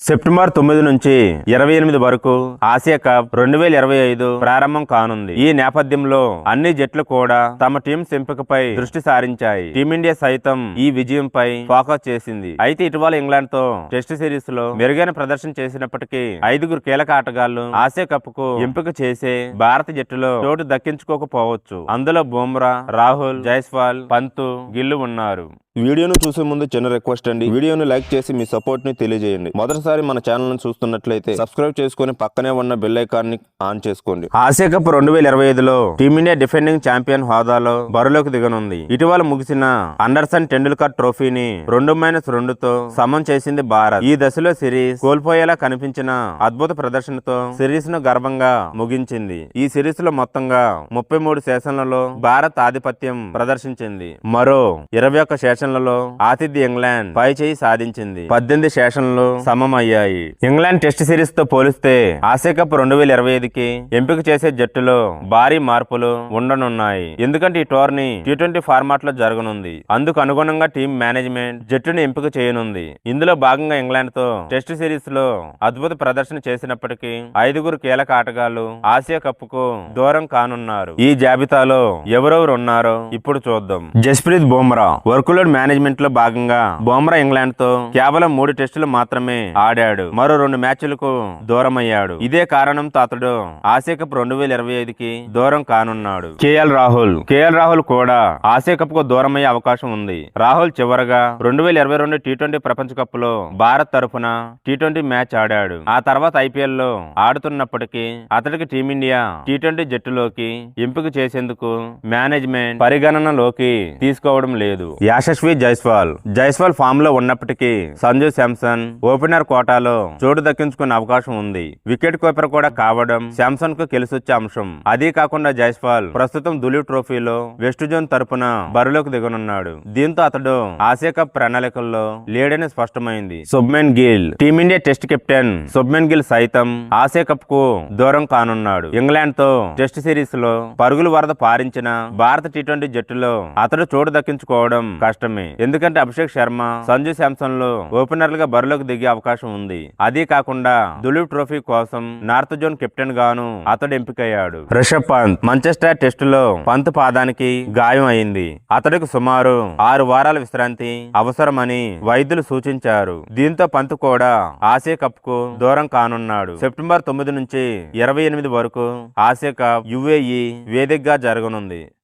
September 9 నుంచి 28 వరకు Asia cup 2025 ప్రారంభం కానుంది. ఈ నేపథ్యంలో అన్ని జట్లు కూడా తమ టీమ్స్ ఎంపికపై దృష్టి సారించాయి. టీమిండియా సైతం ఈ విజయంపై ఫోకస్ చేసింది. అయితే ఇటీవల ఇంగ్లాండ్ తో టెస్ట్ సిరీస్ లో మెరుగైన ప్రదర్శన చేసినప్పటికీ 5 కీలక ఆటగాళ్లు ఆసియా కప్ కు ఎంపిక చేసే భారత జట్టులో చోటు దక్కించుకోకపోవచ్చు. అందులో బుమ్రా, రాహుల్, జైస్వాల్, పంత్, గిల్ ఉన్నారు. వీడియోను చూసే ముందు చిన్న రిక్వెస్ట్ అండి, వీడియోను లైక్ చేసి మీ సపోర్ట్ ని తెలియజేయండి. మొదటిసారి మన ఛానల్ ని చూస్తున్నట్లయితే సబ్స్క్రైబ్ చేసుకుని పక్కనే ఉన్న బెల్ ఐకాన్ ని ఆన్ చేసుకోండి. ఆసియా కప్ 2025లో టీమిండియా డిఫెండింగ్ ఛాంపియన్ హోదాలో బరిలోకి దిగనుంది. ఇటీవల ముగిసిన అండర్సన్ టెండూల్కర్ ట్రోఫీని 2-2తో సమం చేసింది భారత్. ఈ దశలో సిరీస్ కోల్పోయేలా కనిపించిన అద్భుత ప్రదర్శనతో సిరీస్ ను గర్వంగా ముగించింది. ఈ సిరీస్ లో మొత్తంగా 33 సెషన్లలో భారత్ ఆధిపత్యం ప్రదర్శించింది. మరో 21 సెషన్లలో ఆతిథ్య ఇంగ్లాండ్ పై చేయి సాధించింది. 18 సెషన్లు సమమయ్యాయి. ఇంగ్లాండ్ టెస్ట్ సిరీస్ తో పోలిస్తే ఆసియా కప్ 2025కి ఎంపిక చేసే జట్టులో భారీ మార్పులు ఉండనున్నాయి. ఎందుకంటే ఈ టోర్నీ T20 ఫార్మాట్ లో జరగనుంది. అందుకు అనుగుణంగా టీం మేనేజ్మెంట్ జట్టును ఎంపిక చేయనుంది. ఇందులో భాగంగా ఇంగ్లాండ్ తో టెస్ట్ సిరీస్ లో అద్భుత ప్రదర్శన చేసినప్పటికీ 5 కీలక ఆటగాళ్లు ఆసియా కప్ కు దూరం కానున్నారు. ఈ జాబితాలో ఎవరెవరు ఉన్నారో ఇప్పుడు చూద్దాం. జస్ప్రీత్ బుమ్రా వర్క్లోడ్ మేనేజ్మెంట్ లో భాగంగా బుమ్రా ఇంగ్లాండ్ తో కేవలం 3 టెస్టులు మాత్రమే ఆడాడు. మరో 2 మ్యాచ్లకు దూరమయ్యాడు. ఇదే కారణంతో అతడు ఆసియా కప్ 2025కి దూరం కానున్నాడు. కేఎల్ రాహుల్ కూడా ఆసియా కప్ కు దూరమయ్యే అవకాశం ఉంది. రాహుల్ చివరగా 2022 T20 ప్రపంచ కప్ లో భారత్ తరఫున T20 మ్యాచ్ ఆడాడు. ఆ తర్వాత ఐపీఎల్ లో ఆడుతున్నప్పటికీ అతడికి టీమిండియా T20 జట్టులోకి ఎంపిక చేసేందుకు మేనేజ్మెంట్ పరిగణనలోకి తీసుకోవడం లేదు. యశస్వి జైస్వాల్ ఫామ్ లో ఉన్నప్పటికీ సంజు శాంసన్ ఓపెనర్ కోటాలో చోటు దక్కించుకునే అవకాశం ఉంది. వికెట్ కీపర్ కూడా కావడం శాంసన్ కు కలిసొచ్చే అంశం. అదీ కాకుండా జైస్వాల్ ప్రస్తుతం దులీప్ ట్రోఫీలో వెస్ట్ జోన్ తరపున బరిలోకి దిగనున్నాడు. దీంతో అతడు ఆసియా కప్ ప్రణాళికల్లో లేడని స్పష్టమైంది. Shubman Gill team India test captain Shubman Gill సైతం ఆసియా కప్ కు దూరం కానున్నాడు. ఇంగ్లాండ్ తో టెస్ట్ సిరీస్ లో పరుగుల వరద పారించిన భారత T20 జట్టులో అతడు చోటు దక్కించుకోవడం కష్టమే. ఎందుకంటే అభిషేక్ శర్మ, సంజు శాంసన్ లో ఓపెనర్లుగా బరిలోకి దిగే అవకాశం ఉంది. అదీ కాకుండా దులీప్ ట్రోఫీ కోసం నార్త్ జోన్ కెప్టెన్ గాను అతడు ఎంపికయ్యాడు. రిషబ్ పంత్ మాంచెస్టర్ టెస్ట్ లో పంత్ పాదానికి గాయం అయింది. అతడికి సుమారు 6 వారాల విశ్రాంతి అవసరమని వైద్యులు సూచించారు. దీంతో పంత్ కూడా ఆసియా కప్ కు దూరం కానున్నాడు. సెప్టెంబర్ 9 నుంచి 28 వరకు ఆసియా కప్ UAE వేదికగా జరగనుంది.